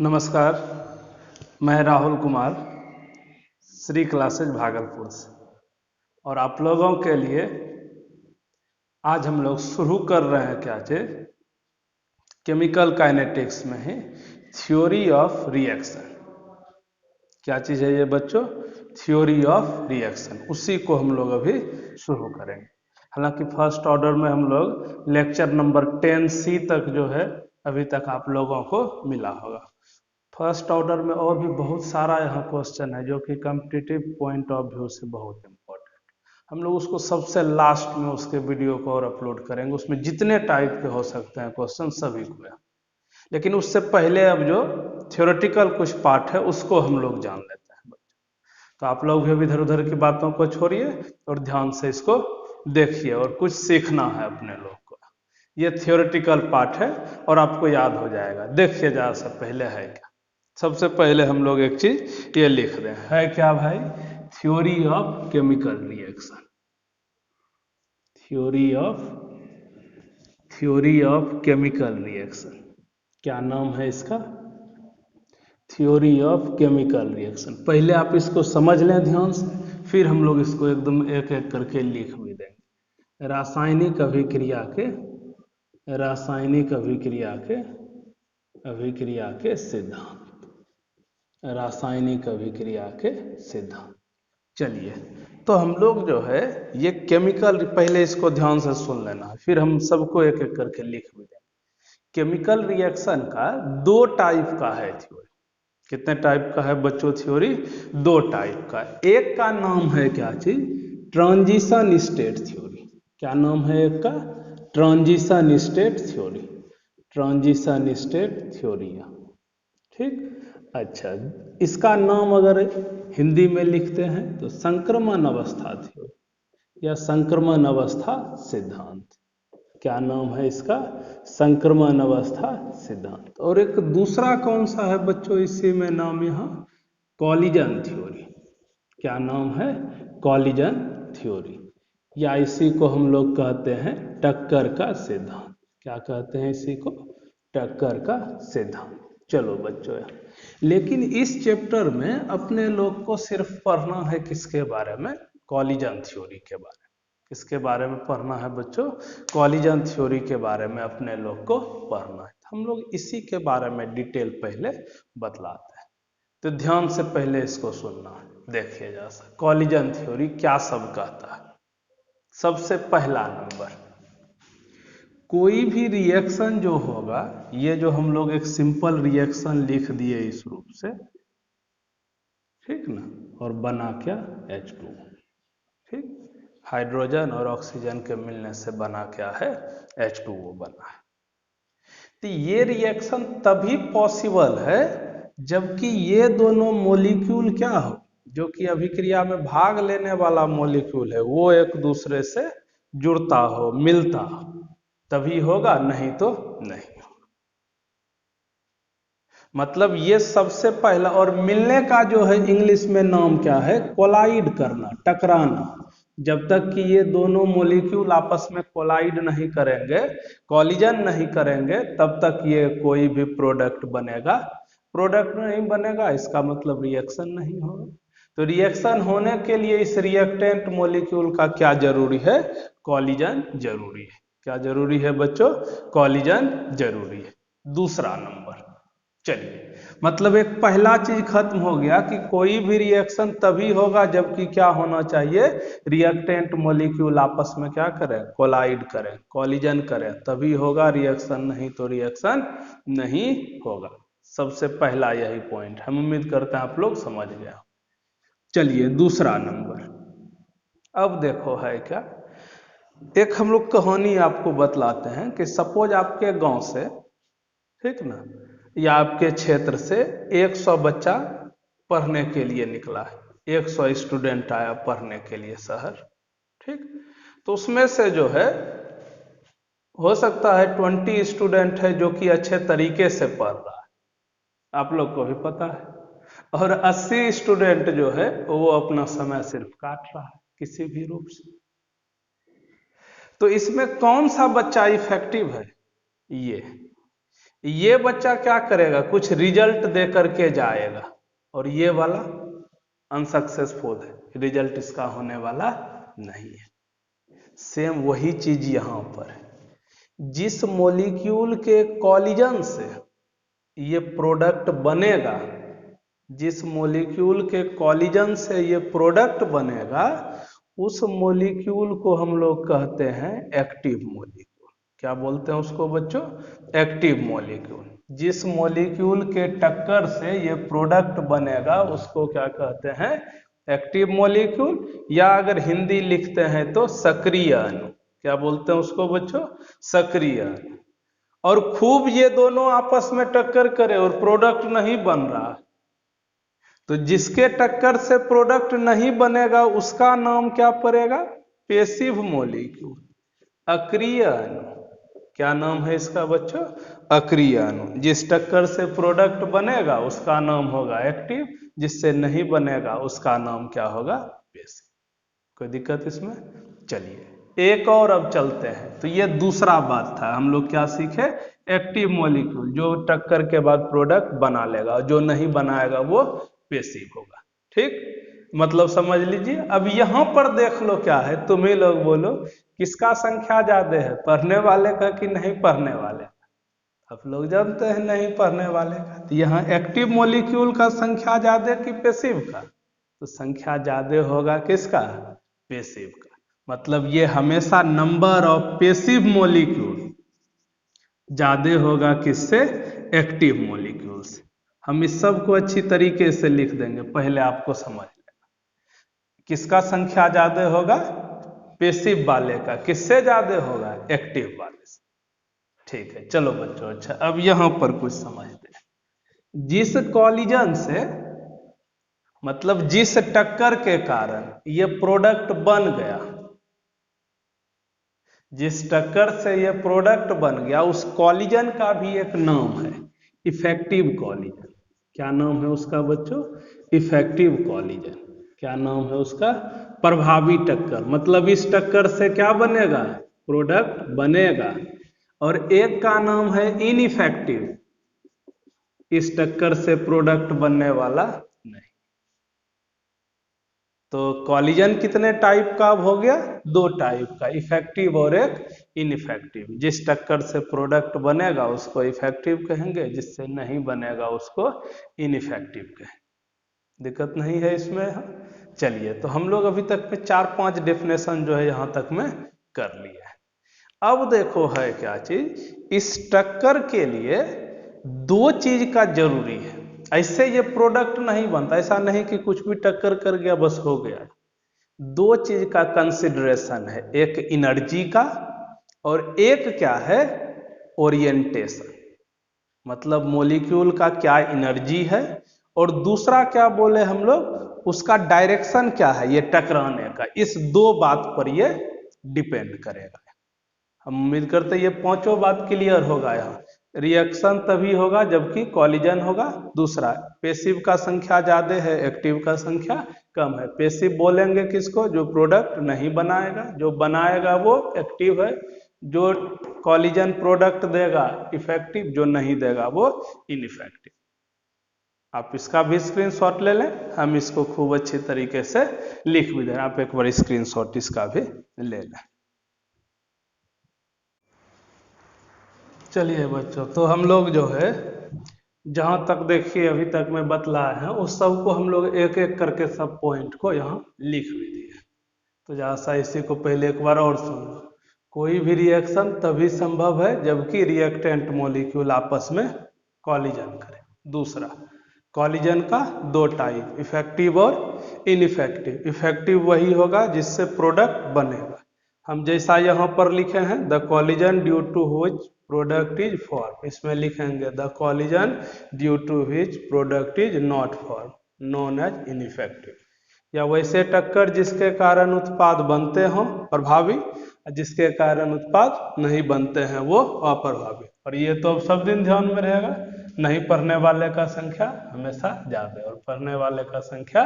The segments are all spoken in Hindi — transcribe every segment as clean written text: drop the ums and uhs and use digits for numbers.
नमस्कार, मैं राहुल कुमार श्री क्लासेज भागलपुर से। और आप लोगों के लिए आज हम लोग शुरू कर रहे हैं क्या चीज, केमिकल काइनेटिक्स में ही थ्योरी ऑफ रिएक्शन। क्या चीज़ है ये बच्चों? Theory of reaction. उसी को हम लोग अभी शुरू करेंगे। हालांकि फर्स्ट ऑर्डर में हम लोग लेक्चर नंबर 10C तक जो है अभी तक आप लोगों को मिला होगा। फर्स्ट ऑर्डर में और भी बहुत सारा यहाँ क्वेश्चन है जो कि कॉम्पिटिटिव पॉइंट ऑफ व्यू से बहुत इंपॉर्टेंट। हम लोग उसको सबसे लास्ट में उसके वीडियो को और अपलोड करेंगे। उसमें जितने टाइप के हो सकते हैं क्वेश्चन सभी को है। लेकिन उससे पहले अब जो थ्योरेटिकल कुछ पार्ट है उसको हम लोग जान लेते हैं बच्चों। तो आप लोग भी अब इधर उधर की बातों को छोड़िए और ध्यान से इसको देखिए और कुछ सीखना है अपने लोग को। ये थ्योरेटिकल पार्ट है और आपको याद हो जाएगा। देखिए जरा सा पहले है क्या। सबसे पहले हम लोग एक चीज ये लिख दें, है क्या भाई? Theory of chemical reaction. Theory of chemical reaction क्या नाम है इसका? Theory of chemical reaction. पहले आप इसको समझ लें ध्यान से, फिर हम लोग इसको एकदम एक एक करके लिख भी देंगे। रासायनिक अभिक्रिया के सिद्धांत। रासायनिक अभिक्रिया के सिद्धांत। चलिए, तो हम लोग जो है ये केमिकल, पहले इसको ध्यान से सुन लेना, फिर हम सबको एक एक करके लिख भी देंगे। केमिकल रिएक्शन का दो टाइप का है थ्योरी। कितने टाइप का है बच्चों थ्योरी? दो टाइप का। एक का नाम है क्या चीज? Transition state theory. क्या नाम है एक का? Transition state theory. Transition state theory, ठीक। अच्छा, इसका नाम अगर हिंदी में लिखते हैं तो संक्रमण अवस्था थ्योरी या संक्रमण अवस्था सिद्धांत। क्या नाम है इसका? संक्रमण अवस्था सिद्धांत। और एक दूसरा कौन सा है बच्चों इसी में नाम, यहाँ कॉलिजन थ्योरी। क्या नाम है? कॉलिजन थ्योरी, या इसी को हम लोग कहते हैं टक्कर का सिद्धांत। क्या कहते हैं इसी को? टक्कर का सिद्धांत। चलो बच्चों, लेकिन इस चैप्टर में अपने लोग को सिर्फ पढ़ना है किसके बारे में? कॉलिजन थ्योरी के बारे में। किसके बारे में पढ़ना है बच्चों? कॉलिजन थ्योरी के बारे में अपने लोग को पढ़ना है। हम लोग इसी के बारे में डिटेल पहले बतलाते हैं, तो ध्यान से पहले इसको सुनना है। देखिए जैसा कॉलिजन थ्योरी क्या सब कहता है। सबसे पहला नंबर, कोई भी रिएक्शन जो होगा, ये जो हम लोग एक सिंपल रिएक्शन लिख दिए इस रूप से, ठीक ना, और बना क्या? H2, ठीक। हाइड्रोजन और ऑक्सीजन के मिलने से बना क्या है? H2O बना है। तो ये रिएक्शन तभी पॉसिबल है जबकि ये दोनों मॉलिक्यूल क्या हो, जो कि अभिक्रिया में भाग लेने वाला मॉलिक्यूल है, वो एक दूसरे से जुड़ता हो, मिलता हो, तभी होगा, नहीं तो नहीं। मतलब ये सबसे पहला, और मिलने का जो है इंग्लिश में नाम क्या है? कोलाइड करना, टकराना। जब तक कि ये दोनों मॉलिक्यूल आपस में कोलाइड नहीं करेंगे, कॉलिजन नहीं करेंगे, तब तक ये कोई भी प्रोडक्ट बनेगा। प्रोडक्ट नहीं बनेगा इसका मतलब रिएक्शन नहीं होगा। तो रिएक्शन होने के लिए इस रिएक्टेंट मॉलिक्यूल का क्या जरूरी है? कॉलिजन जरूरी है। क्या जरूरी है बच्चों? कॉलिजन जरूरी है। दूसरा नंबर, चलिए, मतलब एक पहला चीज खत्म हो गया कि कोई भी रिएक्शन तभी होगा जबकि क्या होना चाहिए? रिएक्टेंट मॉलिक्यूल आपस में क्या करें? कोलाइड करें, कॉलिजन करें, तभी होगा रिएक्शन, नहीं तो रिएक्शन नहीं होगा। सबसे पहला यही पॉइंट, हम उम्मीद करते हैं आप लोग समझ गए। चलिए दूसरा नंबर, अब देखो है क्या, एक हम लोग कहानी आपको बतलाते हैं कि सपोज आपके गांव से, ठीक ना, या आपके क्षेत्र से 100 बच्चा पढ़ने के लिए निकला है। 100 स्टूडेंट आया पढ़ने के लिए शहर, ठीक। तो उसमें से जो है हो सकता है 20 स्टूडेंट है जो कि अच्छे तरीके से पढ़ रहा है, आप लोग को भी पता है, और 80 स्टूडेंट जो है वो अपना समय सिर्फ काट रहा है किसी भी रूप से। तो इसमें कौन सा बच्चा इफेक्टिव है? ये बच्चा क्या करेगा, कुछ रिजल्ट दे करके जाएगा, और ये वाला अनसक्सेसफुल है, रिजल्ट इसका होने वाला नहीं है। सेम वही चीज यहां पर है, जिस मॉलिक्यूल के कॉलिजन से ये प्रोडक्ट बनेगा, जिस मॉलिक्यूल के कॉलिजन से ये प्रोडक्ट बनेगा, उस मॉलिक्यूल को हम लोग कहते हैं एक्टिव मॉलिक्यूल। क्या बोलते हैं उसको बच्चों, एक्टिव मॉलिक्यूल। जिस मॉलिक्यूल के टक्कर से ये प्रोडक्ट बनेगा उसको क्या कहते हैं, एक्टिव मॉलिक्यूल, या अगर हिंदी लिखते हैं तो सक्रिय अणु। क्या बोलते हैं उसको बच्चों, सक्रिय अणु। और खूब ये दोनों आपस में टक्कर करे और प्रोडक्ट नहीं बन रहा, तो जिसके टक्कर से प्रोडक्ट नहीं बनेगा उसका नाम क्या पड़ेगा, पेसिव मॉलिक्यूल, अक्रिय अणु। क्या नाम है इसका बच्चों, अक्रिय अणु। जिस टक्कर से प्रोडक्ट बनेगा उसका नाम होगा एक्टिव, जिससे नहीं बनेगा उसका नाम क्या होगा, पेसिव। कोई दिक्कत इसमें? चलिए एक और अब चलते हैं। तो ये दूसरा बात था, हम लोग क्या सीखे, एक्टिव मॉलिक्यूल जो टक्कर के बाद प्रोडक्ट बना लेगा, जो नहीं बनाएगा वो पेसिव होगा। ठीक, मतलब समझ लीजिए। अब यहां पर देख लो क्या है, तुम ही लोग बोलो किसका संख्या ज्यादा है, पढ़ने वाले का कि नहीं पढ़ने वाले का? आप लोग जानते हैं नहीं पढ़ने वाले का। तो यहाँ एक्टिव मॉलिक्यूल का संख्या ज्यादा कि पेसिव का? तो संख्या ज्यादा होगा किसका, पेसिव का। मतलब ये हमेशा नंबर ऑफ पेसिव मॉलिक्यूल ज्यादा होगा किससे, एक्टिव मॉलिक्यूल से। हम इस सब को अच्छी तरीके से लिख देंगे, पहले आपको समझ लेना। किसका संख्या ज्यादा होगा, पेसिव वाले का। किससे ज्यादा होगा, एक्टिव वाले से। ठीक है, चलो बच्चों। अच्छा, अब यहां पर कुछ समझते हैं। जिस कॉलिजन से, मतलब जिस टक्कर के कारण ये प्रोडक्ट बन गया, जिस टक्कर से ये प्रोडक्ट बन गया, उस कॉलिजन का भी एक नाम है, इफेक्टिव कॉलिजन। क्या नाम है उसका बच्चों, इफेक्टिव कॉलिजन। क्या नाम है उसका, प्रभावी टक्कर। मतलब इस टक्कर से क्या बनेगा, प्रोडक्ट बनेगा। और एक का नाम है इनइफेक्टिव, इस टक्कर से प्रोडक्ट बनने वाला नहीं। तो कॉलिजन कितने टाइप का हो गया, दो टाइप का, इफेक्टिव और एक इनइफेक्टिव। जिस टक्कर से प्रोडक्ट बनेगा उसको इफेक्टिव कहेंगे, जिससे नहीं बनेगा उसको इनइफेक्टिव कहेंगे। दिक्कत नहीं है इसमें? चलिए, तो हम लोग अभी तक में 4-5 डेफिनेशन जो है यहां तक में कर लिए है। अब देखो है क्या चीज, इस टक्कर के लिए दो चीज का जरूरी है, ऐसे ये प्रोडक्ट नहीं बनता। ऐसा नहीं कि कुछ भी टक्कर कर गया बस हो गया। दो चीज का कंसिडरेशन है, एक एनर्जी का और एक क्या है, ओरिएंटेशन। मतलब मॉलिक्यूल का क्या एनर्जी है, और दूसरा क्या बोले हम लोग, उसका डायरेक्शन क्या है ये टकराने का। इस दो बात पर ये डिपेंड करेगा। हम उम्मीद करते हैं ये पांचों बात क्लियर होगा। यहाँ रिएक्शन तभी होगा जबकि कॉलिजन होगा। दूसरा, पेसिव का संख्या ज्यादा है, एक्टिव का संख्या कम है। पेसिव बोलेंगे किसको, जो प्रोडक्ट नहीं बनाएगा, जो बनाएगा वो एक्टिव है, जो कॉलिजन प्रोडक्ट देगा इफेक्टिव, जो नहीं देगा वो इनइफेक्टिव। आप इसका भी स्क्रीनशॉट ले लें, हम इसको खूब अच्छी तरीके से लिख भी दें। आप एक बार स्क्रीनशॉट इसका भी ले लें। चलिए बच्चों, तो हम लोग जो है जहां तक देखिए अभी तक मैं बतलाए हैं उस सब को हम लोग एक एक करके सब पॉइंट को यहाँ लिख भी दिए। तो जहाँ सा इसी को पहले एक बार और सुन लो। कोई भी रिएक्शन तभी संभव है जबकि रिएक्टेंट मॉलिक्यूल आपस में कॉलिजन करे। दूसरा, कॉलिजन का दो टाइप, इफेक्टिव और इनइफेक्टिव। इफेक्टिव वही होगा जिससे प्रोडक्ट बनेगा। हम जैसा यहाँ पर लिखे हैं, the collision due to which product is form, इसमें लिखेंगे the collision due to which product is not form, known as ineffective. या वैसे टक्कर जिसके कारण उत्पाद बनते हों प्रभावी, जिसके कारण उत्पाद नहीं बनते हैं वो अप्रभावी। और ये तो अब सब दिन ध्यान में रहेगा, नहीं पढ़ने वाले का संख्या हमेशा ज्यादा और पढ़ने वाले का संख्या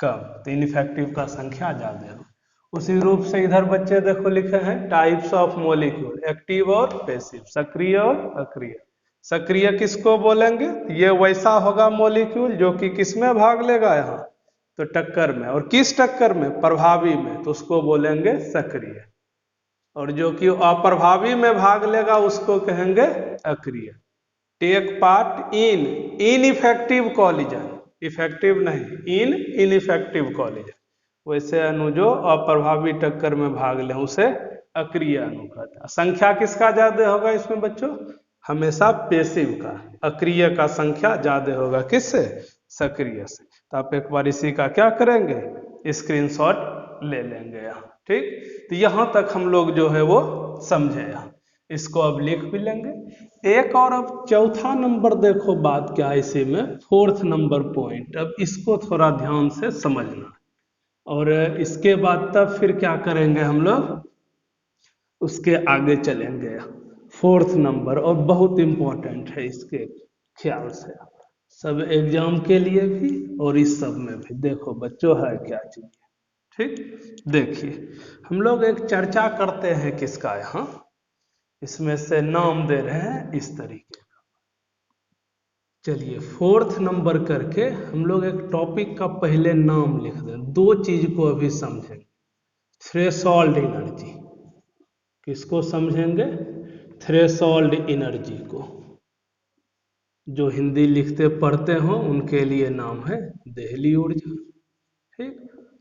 कम। तो इनइफेक्टिव का संख्या ज्यादा हो। उसी रूप से इधर बच्चे देखो लिखे हैं टाइप्स ऑफ मॉलिक्यूल, एक्टिव और पैसिव, सक्रिय और अक्रिय। सक्रिय किसको बोलेंगे? ये वैसा होगा मॉलिक्यूल जो कि किस में भाग लेगा, यहाँ तो टक्कर में, और किस टक्कर में? प्रभावी में, तो उसको बोलेंगे सक्रिय। और जो कि अप्रभावी में भाग लेगा उसको कहेंगे अक्रिय। Take part in ineffective collision, effective नहीं, इनइफेक्टिव कॉलिजन। वैसे अणु जो अप्रभावी टक्कर में भाग ले उसे अक्रिय अणु कहते हैं। संख्या किसका ज्यादा होगा इसमें बच्चों? हमेशा पेसिव का। अक्रिय का संख्या ज्यादा होगा किससे? सक्रिय से। तो आप एक बार इसी का क्या करेंगे? स्क्रीनशॉट ले लेंगे यहाँ, ठीक। तो यहाँ तक हम लोग जो है वो समझे यहाँ, इसको अब लिख भी लेंगे। एक और अब चौथा नंबर देखो बात क्या है इसी में, फोर्थ नंबर पॉइंट। अब इसको थोड़ा ध्यान से समझना, और इसके बाद तब फिर क्या करेंगे हम लोग, उसके आगे चलेंगे। फोर्थ नंबर और बहुत इंपॉर्टेंट है, इसके ख्याल से सब एग्जाम के लिए भी और इस सब में भी। देखो बच्चों है क्या चीज, ठीक। देखिए हम लोग एक चर्चा करते हैं किसका यहाँ, इसमें से नाम दे रहे हैं इस तरीके का। चलिए फोर्थ नंबर करके हम लोग एक टॉपिक का पहले नाम लिख दें। दो चीज को अभी समझेंगे, थ्रेशोल्ड एनर्जी। किसको समझेंगे? थ्रेशोल्ड एनर्जी को। जो हिंदी लिखते पढ़ते हो उनके लिए नाम है देहली ऊर्जा, ठीक।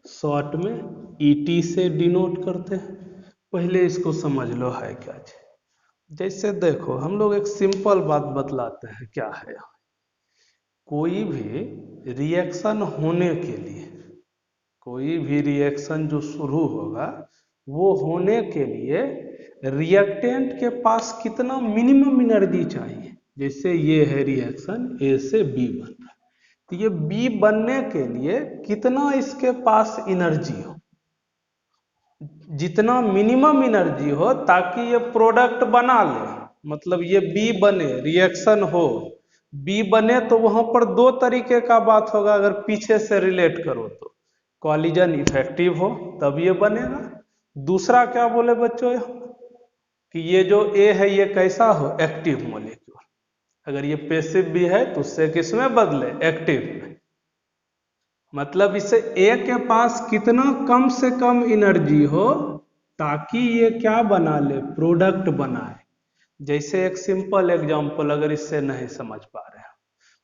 शॉर्ट में ईटी से डिनोट करते हैं। पहले इसको समझ लो है क्या चीज। जैसे देखो हम लोग एक सिंपल बात बतलाते हैं क्या है। कोई भी रिएक्शन होने के लिए, कोई भी रिएक्शन जो शुरू होगा वो होने के लिए रिएक्टेंट के पास कितना मिनिमम एनर्जी चाहिए। जैसे ये है रिएक्शन ए से बी बन रहा है, तो ये बी बनने के लिए कितना इसके पास एनर्जी हो, जितना मिनिमम एनर्जी हो ताकि ये प्रोडक्ट बना ले। मतलब ये बी बने, रिएक्शन हो, बी बने तो वहां पर दो तरीके का बात होगा। अगर पीछे से रिलेट करो तो कॉलिजन इफेक्टिव हो तब ये बनेगा। दूसरा क्या बोले बच्चों कि ये जो ए है ये कैसा हो, एक्टिव मॉलिक्यूल। अगर ये पेसिव भी है तो उससे किसमें बदले, एक्टिव में। मतलब इसे ए के पास कितना कम से कम एनर्जी हो ताकि ये क्या बना ले, प्रोडक्ट बनाए। जैसे एक सिंपल एग्जांपल, अगर इससे नहीं समझ पा रहे हैं,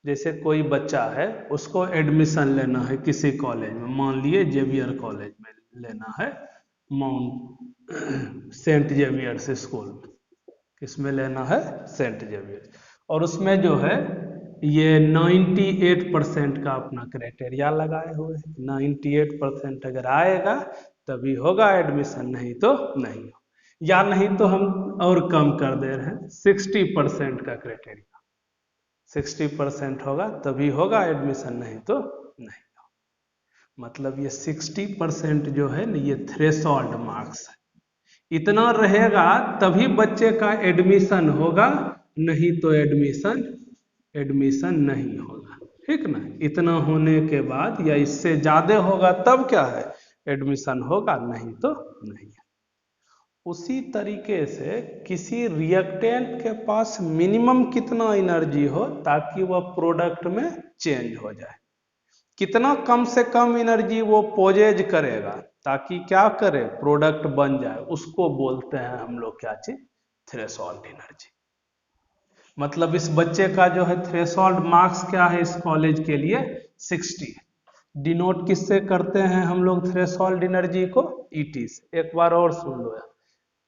जैसे कोई बच्चा है उसको एडमिशन लेना है किसी कॉलेज में, मान लिए जेवियर कॉलेज में लेना है, माउंट सेंट जेवियर्स स्कूल में। किसमें लेना है? Saint Xavier. और उसमें जो है ये 98% का अपना क्राइटेरिया लगाए हुए हैं। 98% अगर आएगा तभी होगा एडमिशन, नहीं तो नहीं हो। या नहीं तो हम और कम कर दे रहे हैं, 60% का क्राइटेरिया, 60% होगा तभी होगा एडमिशन, नहीं तो नहीं हो। मतलब ये 60% जो है ना ये थ्रेशोल्ड मार्क्स है। इतना रहेगा तभी बच्चे का एडमिशन होगा, नहीं तो एडमिशन नहीं होगा, ठीक ना। इतना होने के बाद या इससे ज्यादा होगा तब क्या है, एडमिशन होगा, नहीं तो नहीं। उसी तरीके से किसी रिएक्टेंट के पास मिनिमम कितना एनर्जी हो ताकि वह प्रोडक्ट में चेंज हो जाए, कितना कम से कम एनर्जी वो पोजेज करेगा ताकि क्या करे, प्रोडक्ट बन जाए, उसको बोलते हैं हम लोग क्या चीज, थ्रेशोल्ड एनर्जी। मतलब इस बच्चे का जो है थ्रेशोल्ड मार्क्स क्या है इस कॉलेज के लिए, 60 है। डिनोट किससे करते हैं हम लोग थ्रेशोल्ड एनर्जी को, ईटी से। एक बार और सुन लो यार,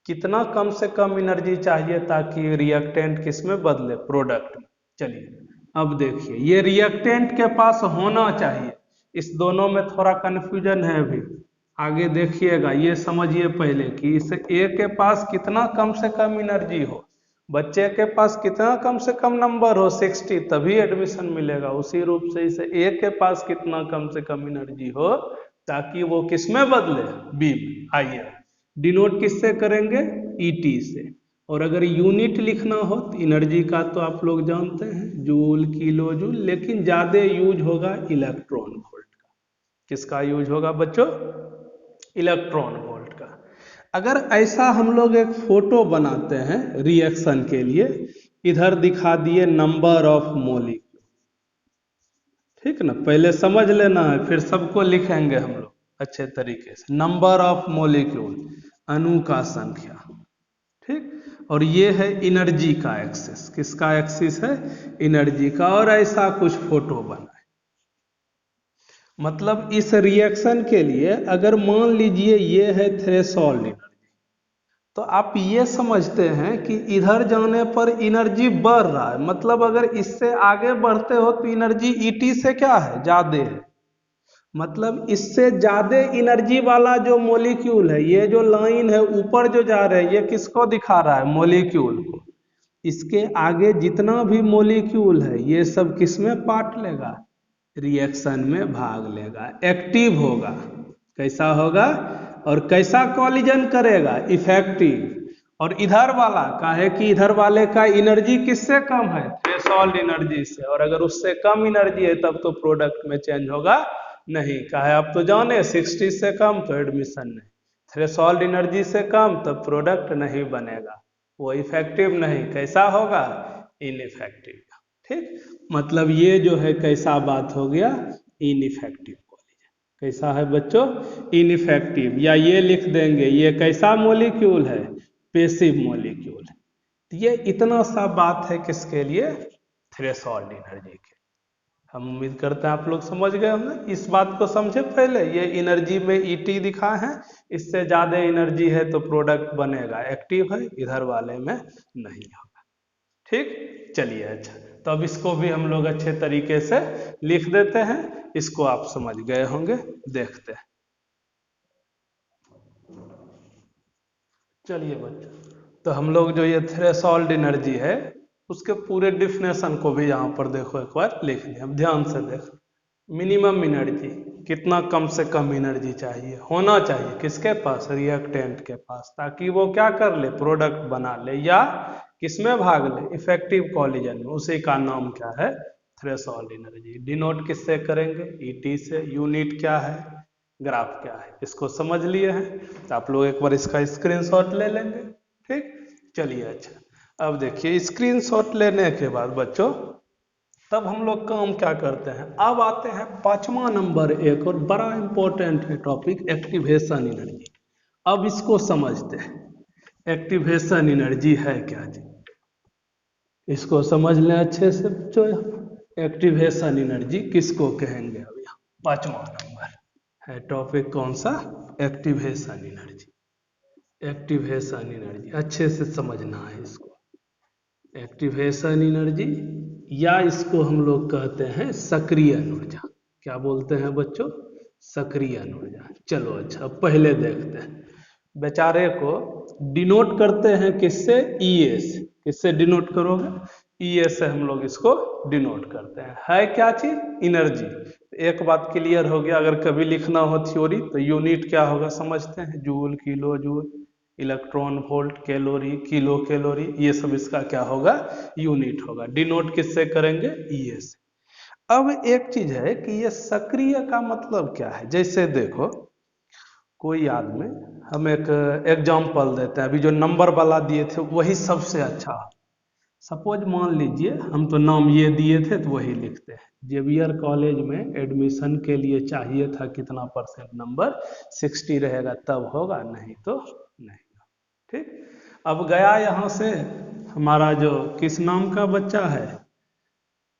कितना कम से कम एनर्जी चाहिए ताकि रिएक्टेंट किस में बदले, प्रोडक्ट में। चलिए अब देखिए, ये रिएक्टेंट के पास होना चाहिए। इस दोनों में थोड़ा कंफ्यूजन है अभी, आगे देखिएगा। ये समझिए पहले कि इस ए के पास कितना कम से कम एनर्जी हो, बच्चे के पास कितना कम से कम नंबर हो, 60, तभी एडमिशन मिलेगा। उसी रूप से इसे ए के पास कितना कम से कम एनर्जी हो ताकि वो किस में बदले, बी में। आइए डिनोट किससे करेंगे, ईटी से। और अगर यूनिट लिखना हो तो एनर्जी का तो आप लोग जानते हैं, जूल, किलो जूल, लेकिन ज्यादा यूज होगा इलेक्ट्रॉन वोल्ट का। किसका यूज होगा बच्चों, इलेक्ट्रॉन वोल्ट का। अगर ऐसा हम लोग एक फोटो बनाते हैं रिएक्शन के लिए इधर दिखा दिए नंबर ऑफ मोलिक्यूल। ठीक ना, पहले समझ लेना है, फिर सबको लिखेंगे हम लोग अच्छे तरीके से। नंबर ऑफ मोलिक्यूल, अणु का संख्या। ठीक, और ये है एनर्जी का एक्सिस। किसका एक्सिस है? एनर्जी का। और ऐसा कुछ फोटो बना है। मतलब इस रिएक्शन के लिए अगर मान लीजिए ये है थ्रेशोल्ड एनर्जी, तो आप ये समझते हैं कि इधर जाने पर एनर्जी बढ़ रहा है, मतलब अगर इससे आगे बढ़ते हो तो एनर्जी ईटी से क्या है? ज्यादा है। मतलब इससे ज्यादा एनर्जी वाला जो मॉलिक्यूल है, ये जो लाइन है ऊपर जो जा रहे हैं, ये किसको दिखा रहा है? मॉलिक्यूल को। इसके आगे जितना भी मॉलिक्यूल है ये सब किस में पार्ट लेगा? रिएक्शन में भाग लेगा, एक्टिव होगा। कैसा होगा? और कैसा कॉलिजन करेगा? इफेक्टिव। और इधर वाला का है कि इधर वाले का एनर्जी किससे कम है? थ्रेशोल्ड एनर्जी से। और अगर उससे कम एनर्जी है तब तो प्रोडक्ट में चेंज होगा नहीं। का है आप तो जाने 60 से कम तो एडमिशन नहीं, थ्रेशोल्ड एनर्जी से कम तब प्रोडक्ट नहीं बनेगा, वो इफेक्टिव नहीं। कैसा होगा? इनइफेक्टिव। ठीक, मतलब ये जो है कैसा बात हो गया? Ineffective collision. कैसा है बच्चों? इनइफेक्टिव। या ये लिख देंगे ये कैसा मॉलिक्यूल है? Passive molecule. ये इतना सा बात है किसके लिए? थ्रेशोल्ड एनर्जी के। हम उम्मीद करते हैं आप लोग समझ गए होंगे। इस बात को समझे पहले, ये एनर्जी में ईटी दिखा है, इससे ज्यादा एनर्जी है तो प्रोडक्ट बनेगा, एक्टिव है, इधर वाले में नहीं होगा। ठीक, चलिए अच्छा, तो अब इसको भी हम लोग अच्छे तरीके से लिख देते हैं। इसको आप समझ गए होंगे, देखते हैं। चलिए बच्चों, तो हम लोग जो ये थ्रेशोल्ड एनर्जी है उसके पूरे डिफिनेशन को भी यहाँ पर देखो एक बार लिख दिया। अब ध्यान से देखो, मिनिमम एनर्जी, कितना कम से कम एनर्जी चाहिए होना चाहिए किसके पास? रिएक्टेंट के पास, ताकि वो क्या कर ले? प्रोडक्ट बना ले, या किसमें भाग ले? इफेक्टिव कॉलिजन में। उसी का नाम क्या है? Threshold energy. डिनोट किससे करेंगे? ईटी से। यूनिट क्या है? ग्राफ क्या है? इसको समझ लिए हैं, तो आप लोग एक बार इसका स्क्रीनशॉट ले लेंगे। ठीक, चलिए अच्छा, अब देखिए स्क्रीनशॉट लेने के बाद बच्चों तब हम लोग काम क्या करते हैं? अब आते हैं पांचवा नंबर, एक और बड़ा इंपॉर्टेंट है टॉपिक, एक्टिवेशन एनर्जी। अब इसको समझते हैं, एक्टिवेशन एनर्जी है क्या जी? इसको समझ लें अच्छे से बच्चों। एक्टिवेशन एनर्जी किसको कहेंगे? अब यहाँ पांचवा नंबर है टॉपिक, कौन सा? Activation energy. एक्टिवेशन एनर्जी अच्छे से समझना है इसको। एक्टिवेशन एनर्जी, या इसको हम लोग कहते हैं सक्रिय ऊर्जा। क्या बोलते हैं बच्चों? सक्रिय ऊर्जा। चलो अच्छा, पहले देखते हैं। बेचारे को डिनोट करते हैं किससे? ई से। किससे डिनोट करोगे? ई से हम लोग इसको डिनोट करते हैं। है क्या चीज? एनर्जी। एक बात क्लियर हो गया, अगर कभी लिखना हो थ्योरी तो यूनिट क्या होगा समझते हैं? Joule, kilo joule, electron volt, calorie, kilo calorie, ये सब इसका क्या होगा? यूनिट होगा। डिनोट किससे करेंगे? ई से। अब एक चीज है कि ये सक्रिय का मतलब क्या है? जैसे देखो, कोई आदमी, हम एक एग्जाम्पल देते हैं, अभी जो नंबर वाला दिए थे वही सबसे अच्छा। सपोज मान लीजिए हम तो नाम ये दिए थे तो वही लिखते हैं। जेवियर कॉलेज में एडमिशन के लिए चाहिए था कितना परसेंट नंबर? 60 रहेगा तब होगा, नहीं तो नहीं। ठीक, अब गया यहाँ से हमारा जो किस नाम का बच्चा है,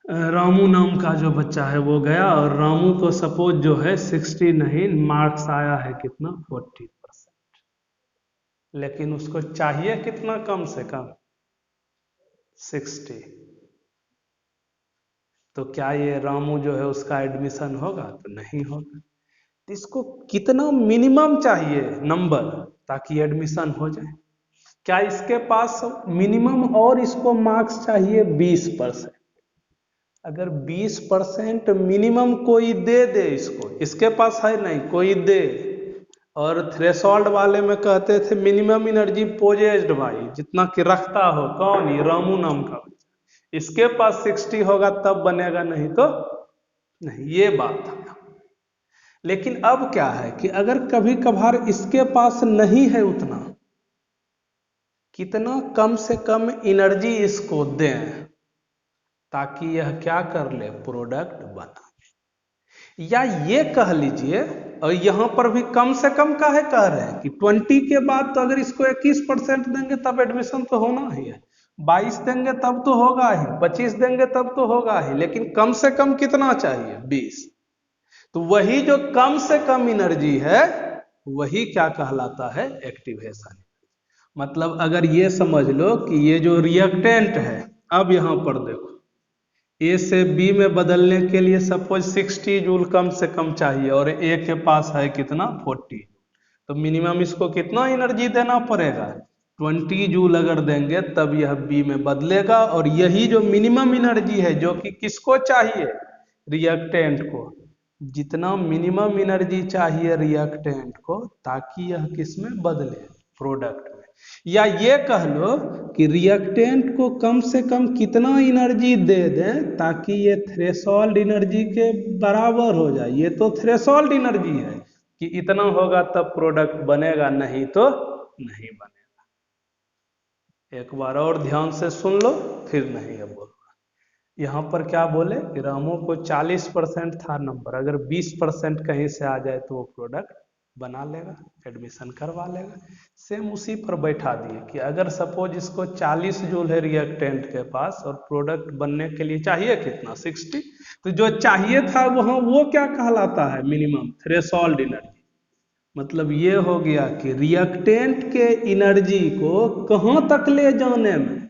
रामू नाम का जो बच्चा है वो गया, और रामू को सपोज जो है 60 नहीं, मार्क्स आया है कितना? 40%। लेकिन उसको चाहिए कितना कम से कम? 60। तो क्या ये रामू जो है उसका एडमिशन होगा? तो नहीं होगा। तो इसको कितना मिनिमम चाहिए नंबर ताकि एडमिशन हो जाए? क्या इसके पास मिनिमम और इसको मार्क्स चाहिए 20%? अगर 20% मिनिमम कोई दे दे इसको, इसके पास है नहीं, कोई दे, और थ्रेशोल्ड वाले में कहते थे मिनिमम एनर्जी पोजेस्ड भाई, जितना कि रखता हो, कौन? ये रामू नाम का बच्चा, इसके पास 60 होगा तब बनेगा, नहीं तो नहीं। ये बात था। लेकिन अब क्या है कि अगर कभी कभार इसके पास नहीं है उतना, कितना कम से कम एनर्जी इसको दें ताकि यह क्या कर ले, प्रोडक्ट बना ले। या ये कह लीजिए, और यहां पर भी कम से कम का है कह रहे हैं कि 20 के बाद तो अगर इसको 21% देंगे तब एडमिशन तो होना ही है, 22 देंगे तब तो होगा ही, 25 देंगे तब तो होगा ही, लेकिन कम से कम कितना चाहिए, 20। तो वही जो कम से कम एनर्जी है वही क्या कहलाता है, एक्टिवेशन। मतलब अगर ये समझ लो कि ये जो रिएक्टेंट है, अब यहां पर देखो ए से बी में बदलने के लिए सपोज 60 जूल कम से कम चाहिए और ए के पास है कितना, 40। तो मिनिमम इसको कितना एनर्जी देना पड़ेगा, 20 जूल अगर देंगे तब यह बी में बदलेगा। और यही जो मिनिमम एनर्जी है जो कि किसको चाहिए, रिएक्टेंट को, जितना मिनिमम एनर्जी चाहिए रिएक्टेंट को ताकि यह किस में बदले, प्रोडक्ट में। या ये कह लो कि रिएक्टेंट को कम से कम कितना एनर्जी दे दें ताकि ये थ्रेशोल्ड एनर्जी के बराबर हो जाए। ये तो थ्रेशोल्ड एनर्जी है कि इतना होगा तब प्रोडक्ट बनेगा, नहीं तो नहीं बनेगा। एक बार और ध्यान से सुन लो, फिर नहीं है बोलना। यहाँ पर क्या बोले कि रामो को 40% था नंबर, अगर 20% कहीं से आ जाए तो वो प्रोडक्ट बना लेगा, एडमिशन करवा लेगा। सेम उसी पर बैठा दिए कि अगर सपोज इसको 40 जूल है रिएक्टेंट के पास और प्रोडक्ट बनने के लिए चाहिए कितना, 60, तो जो चाहिए था वहां वो क्या कहलाता है, मिनिमम थ्रेशोल्ड एनर्जी। मतलब ये हो गया कि रिएक्टेंट के एनर्जी को कहां तक ले जाने में,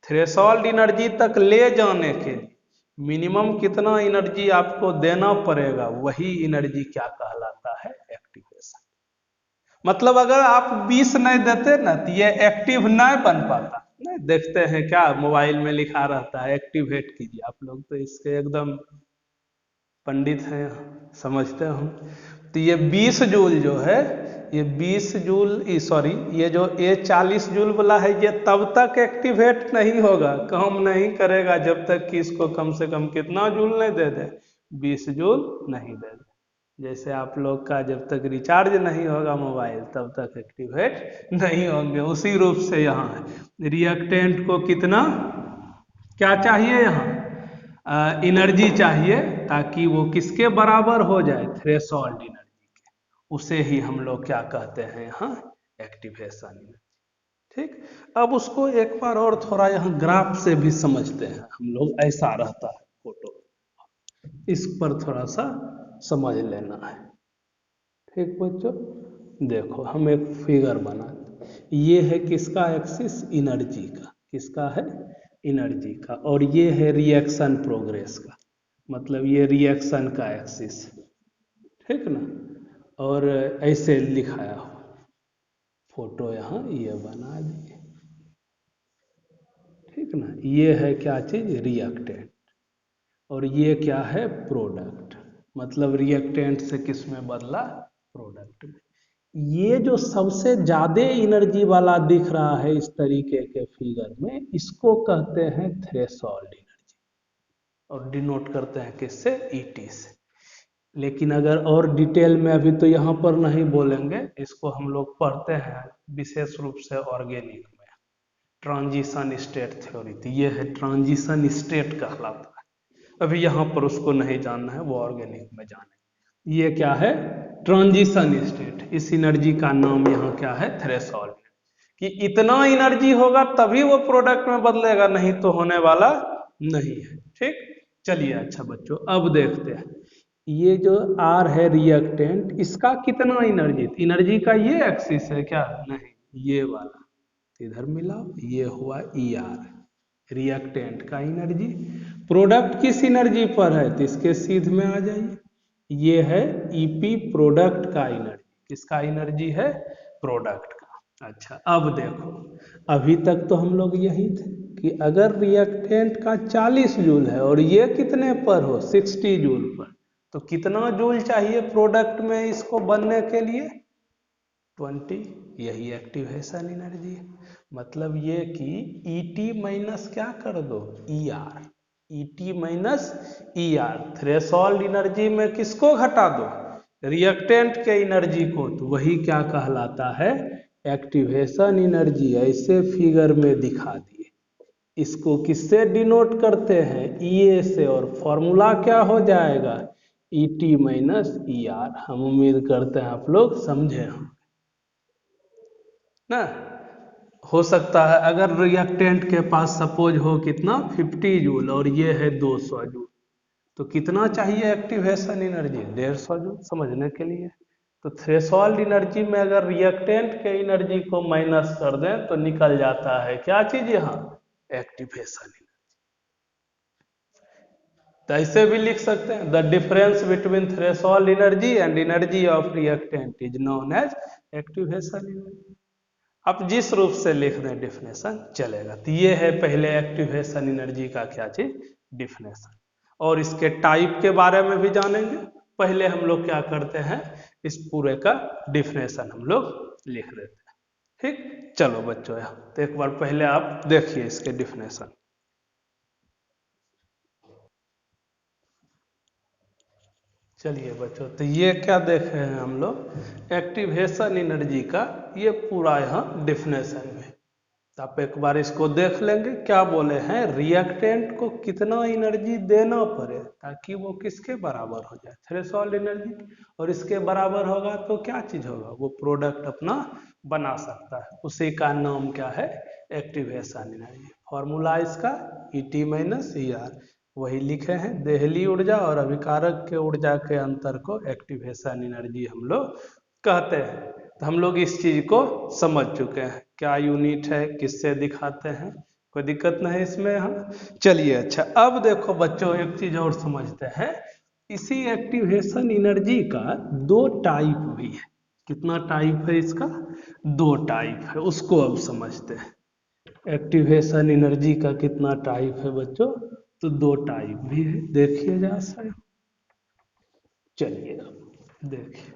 थ्रेशोल्ड एनर्जी तक ले जाने के लिए मिनिमम कितना एनर्जी आपको देना पड़ेगा, वही एनर्जी क्या कहलाता है, एक्टिवेशन। मतलब अगर आप 20 नहीं देते ना तो ये एक्टिव नहीं बन पाता। नहीं देखते हैं क्या मोबाइल में लिखा रहता है एक्टिवेट कीजिए, आप लोग तो इसके एकदम पंडित हैं, समझते हो। तो ये 20 जूल जो है, ये 20 जूल सॉरी ये जो ये 40 जूल वाला है ये तब तक एक्टिवेट नहीं होगा, काम नहीं करेगा जब तक कि इसको कम से कम कितना जूल नहीं दे दे, 20 जूल नहीं दे दे। जैसे आप लोग का जब तक रिचार्ज नहीं होगा मोबाइल तब तक एक्टिवेट नहीं होंगे, उसी रूप से यहाँ है। रिएक्टेंट को कितना क्या चाहिए, यहाँ एनर्जी चाहिए ताकि वो किसके बराबर हो जाए, थ्रेशोल्ड एनर्जी के, उसे ही हम लोग क्या कहते हैं यहाँ, एक्टिवेशन एनर्जी। ठीक, अब उसको एक बार और थोड़ा यहाँ ग्राफ से भी समझते हैं हम लोग, ऐसा रहता है फोटो, इस पर थोड़ा सा समझ लेना है। ठीक बच्चों, देखो हम एक फिगर बना, ये है किसका एक्सिस, एनर्जी का, किसका है, एनर्जी का, और ये है रिएक्शन प्रोग्रेस का, मतलब ये रिएक्शन का एक्सिस, ठीक ना। और ऐसे लिखाया हो फोटो यहाँ ये बना दिए, ठीक ना। ये है क्या चीज, रिएक्टेंट, और ये क्या है, प्रोडक्ट, मतलब रिएक्टेंट से किस में बदला, प्रोडक्ट में। ये जो सबसे ज्यादा एनर्जी वाला दिख रहा है इस तरीके के फिगर में, इसको कहते हैं थ्रेशोल्ड एनर्जी, और डिनोट करते हैं किससे, ईटी से। लेकिन अगर और डिटेल में अभी तो यहाँ पर नहीं बोलेंगे, इसको हम लोग पढ़ते हैं विशेष रूप से ऑर्गेनिक में, ट्रांजिशन स्टेट थ्योरी। तो ये है ट्रांजिशन स्टेट कहलाता है, अभी यहाँ पर उसको नहीं जानना है, वो ऑर्गेनिक में जाने। ये क्या है, ट्रांजिशन स्टेट, इस एनर्जी का नाम यहाँ क्या है, थ्रेशोल्ड, कि इतना एनर्जी होगा तभी वो प्रोडक्ट में बदलेगा, नहीं तो होने वाला नहीं है। ठीक, चलिए अच्छा बच्चों अब देखते हैं, ये जो आर है रिएक्टेंट, इसका कितना एनर्जी, एनर्जी का ये एक्सिस है क्या, नहीं, ये वाला इधर मिला, ये हुआ ई आर, रिएक्टेंट का एनर्जी। प्रोडक्ट किस एनर्जी पर है, तो इसके सीध में आ जाइए, ये है ईपी प्रोडक्ट का एनर्जी, किसका एनर्जी है, प्रोडक्ट का। अच्छा अब देखो, अभी तक तो हम लोग यही थे कि अगर रिएक्टेंट का 40 जूल है और ये कितने पर हो, 60 जूल पर, तो कितना जूल चाहिए प्रोडक्ट में इसको बनने के लिए, 20, यही एक्टिवेशन एनर्जी है। मतलब ये कि ईटी माइनस क्या कर दो, E R, ET minus E R, threshold energy में किसको घटा दो, रिएक्टेंट के एनर्जी को, तो वही क्या कहलाता है, एक्टिवेशन एनर्जी ऐसे फिगर में दिखा दिए। इसको किससे डिनोट करते हैं? EA से, और फॉर्मूला क्या हो जाएगा? ET minus ER। हम उम्मीद करते हैं आप लोग समझे हम ना। हो सकता है अगर रिएक्टेंट के पास सपोज हो कितना 50 जूल और ये है 200 जूल, तो कितना चाहिए एक्टिवेशन एनर्जी? 150 जूल। समझने के लिए तो थ्रेशोल्ड एनर्जी में अगर रिएक्टेंट के एनर्जी को माइनस कर दें तो निकल जाता है क्या चीज यहाँ? Activation energy. तो ऐसे भी लिख सकते हैं, the difference between threshold energy and energy of reactant is known as activation energy. आप जिस रूप से लिख दें डिफिनेशन चलेगा। तो ये है पहले एक्टिवेशन एनर्जी का क्या चीज? डिफिनेशन। और इसके टाइप के बारे में भी जानेंगे। पहले हम लोग क्या करते हैं, इस पूरे का डिफिनेशन हम लोग लिख देते हैं। ठीक, चलो बच्चों यहाँ तो एक बार पहले आप देखिए इसके डिफिनेशन। चलिए बच्चों, तो ये क्या देख रहे हैं हम लोग? एक्टिवेशन एनर्जी का ये पूरा यहाँ डिफिनेशन में। तो आप एक बार इसको देख लेंगे। क्या बोले हैं? रिएक्टेंट को कितना एनर्जी देना पड़े ताकि वो किसके बराबर हो जाए? Threshold energy. और इसके बराबर होगा तो क्या चीज होगा? वो प्रोडक्ट अपना बना सकता है। उसी का नाम क्या है? Activation energy. फॉर्मूला इसका ET माइनस ER। वही लिखे हैं, देहली ऊर्जा और अभिकारक के ऊर्जा के अंतर को एक्टिवेशन एनर्जी हम लोग कहते हैं। तो हम लोग इस चीज को समझ चुके हैं, क्या यूनिट है, किससे दिखाते हैं, कोई दिक्कत नहीं इसमें हम। चलिए अच्छा, अब देखो बच्चों एक चीज और समझते हैं। इसी एक्टिवेशन एनर्जी का दो टाइप भी है। कितना टाइप है इसका? दो टाइप है, उसको अब समझते हैं। एक्टिवेशन एनर्जी का कितना टाइप है बच्चों? तो दो टाइप भी है, देखिए जरा सा। चलिए देखिए,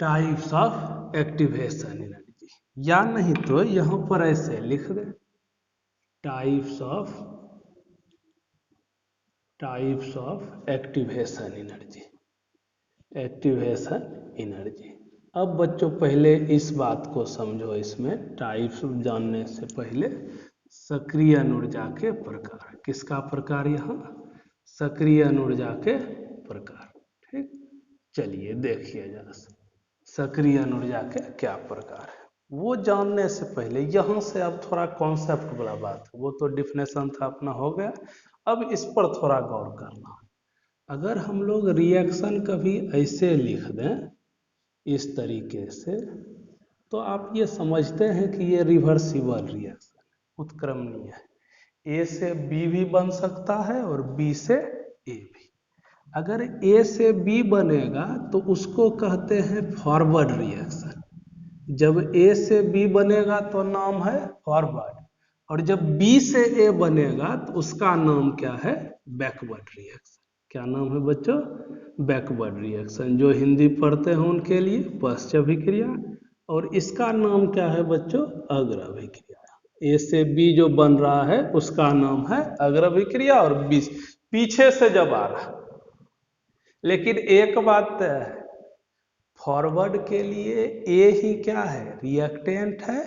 टाइप्स ऑफ एक्टिवेशन एनर्जी, या नहीं तो यहां पर ऐसे लिख दें, types of activation energy. Activation energy. अब बच्चों पहले इस बात को समझो, इसमें टाइप्स जानने से पहले सक्रिय ऊर्जा के प्रकार। किसका प्रकार? यहाँ सक्रिय ऊर्जा के प्रकार। ठीक, चलिए देखिए जरा, सक्रिय ऊर्जा के क्या प्रकार है वो जानने से पहले यहाँ से अब थोड़ा कॉन्सेप्ट वाला बात है। वो तो डिफिनेशन था अपना, हो गया। अब इस पर थोड़ा गौर करना। अगर हम लोग रिएक्शन कभी ऐसे लिख दें इस तरीके से, तो आप ये समझते हैं कि ये रिवर्सिबल रिएक्शन, उत्क्रमणीय है। A से B भी बन सकता है और B से A भी। अगर A से B बनेगा तो उसको कहते हैं फॉरवर्ड रिएक्शन। जब A से B बनेगा तो नाम है फॉरवर्ड, और जब B से A बनेगा तो उसका नाम क्या है? Backward reaction. क्या नाम है बच्चों? Backward reaction. जो हिंदी पढ़ते हैं उनके लिए पश्च अभिक्रिया, और इसका नाम क्या है बच्चों? अग्र अभिक्रिया। A से B जो बन रहा है उसका नाम है अग्र अभिक्रिया, और B पीछे से जब आ रहा। लेकिन एक बात है, फॉरवर्ड के लिए A ही क्या है? रिएक्टेंट है,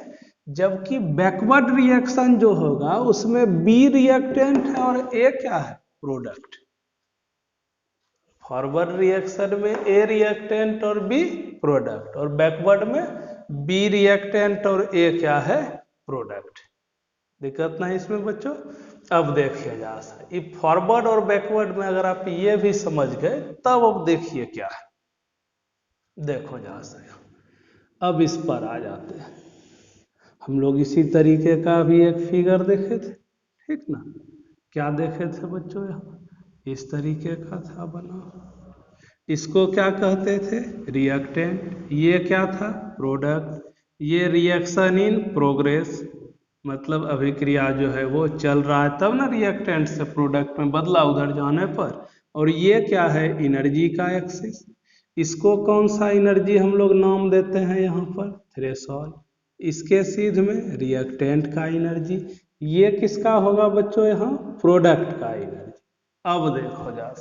जबकि बैकवर्ड रिएक्शन जो होगा उसमें B रिएक्टेंट है और A क्या है? प्रोडक्ट। फॉरवर्ड रिएक्शन में A रिएक्टेंट और B प्रोडक्ट, और बैकवर्ड में B रिएक्टेंट और A क्या है? प्रोडक्ट। दिक्कत नहीं इसमें बच्चों। अब देखिए जरा सा, ये फॉरवर्ड और बैकवर्ड में अगर आप ये भी समझ गए तब अब देखिए क्या है। देखो जरा सा, अब इस पर आ जाते हैं। हम लोग इसी तरीके का भी एक फिगर देखे थे, ठीक ना? क्या देखे थे बच्चों? यहाँ इस तरीके का था बना। इसको क्या कहते थे? रिएक्टेंट। ये क्या था? प्रोडक्ट। ये रिएक्शन इन प्रोग्रेस, मतलब अभिक्रिया जो है वो चल रहा है, तब ना रिएक्टेंट से प्रोडक्ट में बदला उधर जाने पर। और ये क्या है? एनर्जी का एक्सिस। इसको कौन सा एनर्जी हम लोग नाम देते हैं यहाँ पर? थ्रेशोल्ड। इसके सीध में रिएक्टेंट का एनर्जी। ये किसका होगा बच्चों? यहाँ प्रोडक्ट का एनर्जी। अब देखो जा,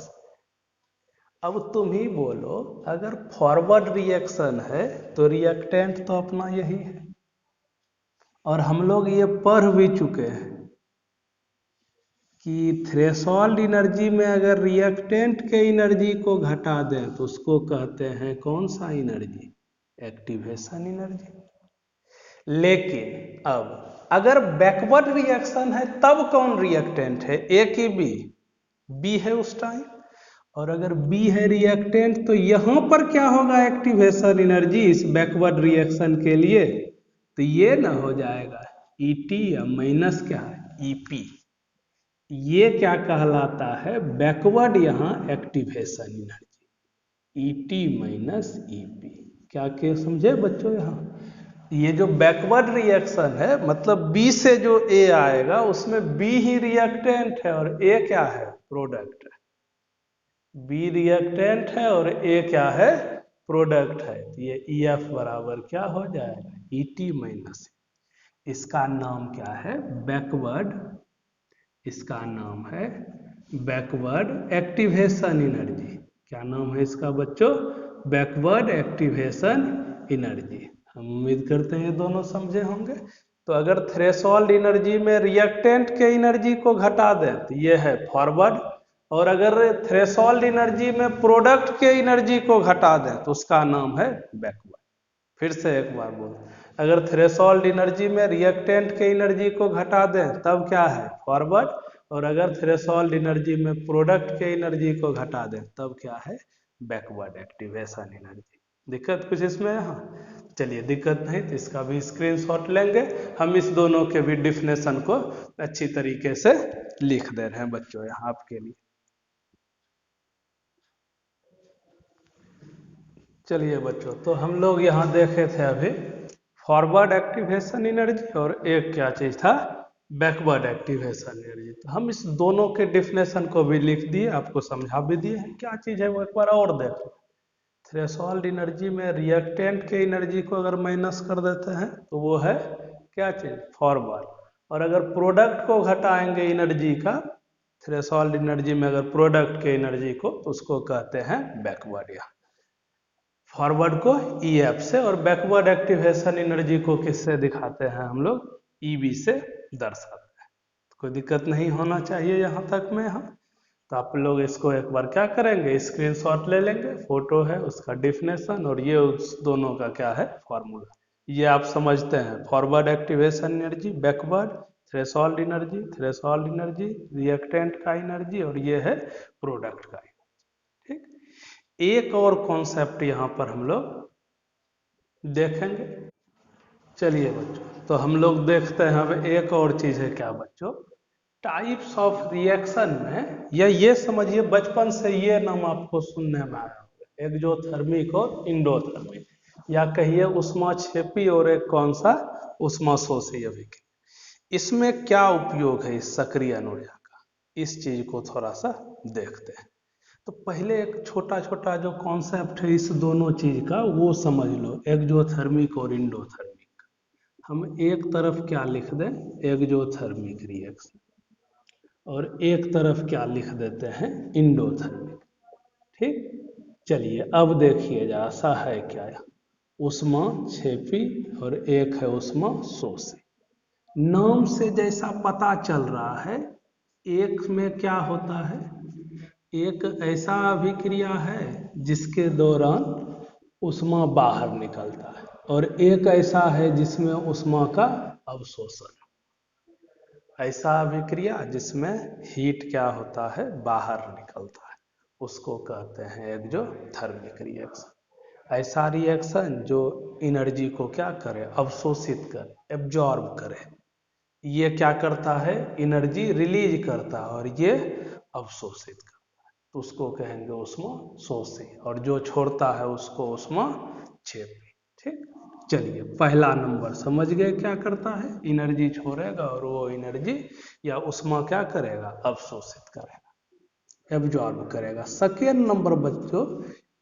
अब तुम ही बोलो, अगर फॉरवर्ड रिएक्शन है तो रिएक्टेंट तो अपना यही है, और हम लोग ये पढ़ भी चुके हैं कि थ्रेशोल्ड एनर्जी में अगर रिएक्टेंट के एनर्जी को घटा दें तो उसको कहते हैं कौन सा एनर्जी? Activation energy. लेकिन अब अगर बैकवर्ड रिएक्शन है तब कौन रिएक्टेंट है, ए की बी? बी है उस टाइम। और अगर बी है रिएक्टेंट तो यहां पर क्या होगा एक्टिवेशन एनर्जी इस बैकवर्ड रिएक्शन के लिए? तो ये ना हो जाएगा ईटी या माइनस क्या है ईपी। ये क्या कहलाता है? बैकवर्ड यहाँ activation energy, ET minus EP. क्या के समझे बच्चों? यहाँ ये जो बैकवर्ड रिएक्शन है मतलब बी से जो ए आएगा उसमें बी ही रिएक्टेंट है और ए क्या है? प्रोडक्ट है। बी रिएक्टेंट है और ए क्या है? प्रोडक्ट है। तो ये ई एफ बराबर क्या हो जाएगा? E T minus. इसका नाम क्या है? बैकवर्ड। इसका नाम है बैकवर्ड एक्टिवेशन एनर्जी। क्या नाम है इसका बच्चों? Backward activation energy. हम उम्मीद करते हैं ये दोनों समझे होंगे। तो अगर थ्रेशोल्ड एनर्जी में रिएक्टेंट के एनर्जी को घटा दें तो ये है फॉरवर्ड, और अगर थ्रेशोल्ड एनर्जी में प्रोडक्ट के एनर्जी को घटा दें तो उसका नाम है बैकवर्ड। फिर से एक बार बोल, अगर थ्रेशोल्ड एनर्जी में रिएक्टेंट के एनर्जी को घटा दें तब क्या है? फॉरवर्ड, और अगर थ्रेशोल्ड एनर्जी में प्रोडक्ट के एनर्जी को घटा दें तब क्या है? Backward activation energy. दिक्कत कुछ इसमें? यहाँ चलिए, दिक्कत नहीं तो इसका भी स्क्रीनशॉट लेंगे। हम इस दोनों के भी डिफिनेशन को अच्छी तरीके से लिख दे रहे हैं बच्चों यहाँ आपके लिए। चलिए बच्चों, तो हम लोग यहाँ देखे थे अभी फॉरवर्ड एक्टिवेशन एनर्जी और एक क्या चीज़ था? Backward activation energy. तो हम इस दोनों के डिफिनेशन को भी लिख दिए, आपको समझा भी दिए हैं क्या चीज़ है वो एक बार और देख लो। थ्रेशोल्ड एनर्जी में रिएक्टेंट के एनर्जी को अगर माइनस कर देते हैं तो वो है क्या चीज़? फॉरवर्ड। और अगर प्रोडक्ट को घटाएंगे एनर्जी का, थ्रेशोल्ड एनर्जी में अगर प्रोडक्ट के एनर्जी को, तो उसको कहते हैं बैकवर्ड। या फॉरवर्ड को ई एफ से और बैकवर्ड एक्टिवेशन एनर्जी को किससे दिखाते हैं हम लोग? ई बी से दर्शाते हैं। तो कोई दिक्कत नहीं होना चाहिए यहाँ तक में। यहाँ तो आप लोग इसको एक बार क्या करेंगे? स्क्रीनशॉट ले लेंगे, फोटो है उसका डिफिनेशन, और ये उस दोनों का क्या है? फॉर्मूला। ये आप समझते हैं forward activation energy, backward, threshold energy, threshold energy, reactant का एनर्जी, और ये है प्रोडक्ट का। ठीक, एक और कॉन्सेप्ट यहाँ पर हम लोग देखेंगे। चलिए बच्चों, तो हम लोग देखते हैं अब एक और चीज़ है क्या बच्चों? टाइप्स ऑफ रिएक्शन में, या ये समझिए बचपन से ये नाम आपको सुनने में आया होगा, एक्जोथर्मिक और इंडोथर्मिक, या कहिए ऊष्माक्षेपी और एक कौन सा? ऊष्माशोषी अभिक्रिया। इसमें क्या उपयोग है इस सक्रिय ऊर्जा का? इस चीज को थोड़ा सा देखते हैं। तो पहले एक छोटा छोटा जो कॉन्सेप्ट है इस दोनों चीज का वो समझ लो, एक्जोथर्मिक और इंडोथर्मिक। हम एक तरफ क्या लिख दें? एक्जोथर्मिक रिएक्शन, और एक तरफ क्या लिख देते हैं? इंडोथर्मिक। ठीक, चलिए अब देखिए ऐसा है क्या? ऊष्मा छेपी और एक है ऊष्मा शोषी। नाम से जैसा पता चल रहा है, एक में क्या होता है? एक ऐसा अभिक्रिया है जिसके दौरान ऊष्मा बाहर निकलता है, और एक ऐसा है जिसमें ऊष्मा का अवशोषण। ऐसा अभिक्रिया जिसमें हीट क्या होता है? बाहर निकलता है, उसको कहते हैं एक्जोथर्मिक रिएक्शन। ऐसा रिएक्शन जो एनर्जी को क्या करे? अवशोषित करे, एब्जॉर्ब करे। ये क्या करता है? एनर्जी रिलीज करता है, और ये अवशोषित करता है, तो उसको कहेंगे ऊष्मा शोषी, और जो छोड़ता है उसको ऊष्मा छेपी। ठीक, चलिए पहला नंबर समझ गए क्या करता है? एनर्जी छोड़ेगा और वो एनर्जी या ऊष्मा क्या करेगा? अवशोषित करेगा, एब्जॉर्ब करेगा। सेकेंड नंबर बच्चों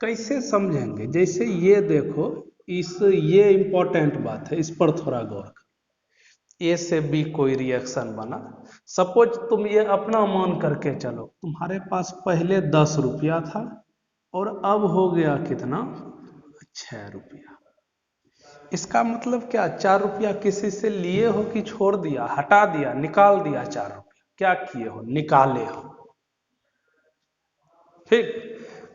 कैसे समझेंगे? जैसे ये देखो, ये इंपॉर्टेंट बात है, इस पर थोड़ा गौर कर। ए से बी कोई रिएक्शन बना, सपोज तुम ये अपना मान करके चलो, तुम्हारे पास पहले 10 रुपया था और अब हो गया कितना, 6 रुपया। इसका मतलब क्या, 4 रुपया किसी से लिए हो कि छोड़ दिया, हटा दिया, निकाल दिया 4 रुपया, क्या किए हो, निकाले हो। ठीक।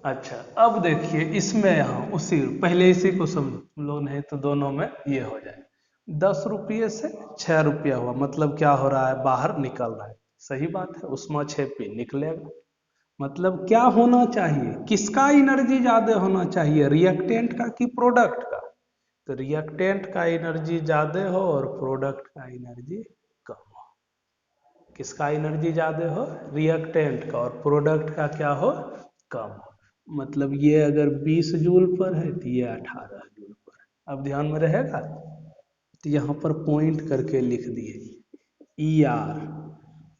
अच्छा अब देखिए इसमें यहाँ उसी पहले इसी को समझ लो, नहीं तो दोनों में ये हो जाए। 10 रुपये से 6 रुपया हुआ, मतलब क्या हो रहा है, बाहर निकल रहा है। सही बात है, उसमें 6 पी निकलेगा। मतलब क्या होना चाहिए, किसका एनर्जी ज्यादा होना चाहिए, रिएक्टेंट का कि प्रोडक्ट का। तो रिएक्टेंट का एनर्जी ज्यादा हो और प्रोडक्ट का एनर्जी कम हो। किसका एनर्जी ज्यादा हो, रिएक्टेंट का, और प्रोडक्ट का क्या हो, कम हो। मतलब ये अगर 20 जूल पर है तो ये 18 जूल पर है। अब ध्यान में रहेगा, तो यहाँ पर पॉइंट करके लिख दिए E R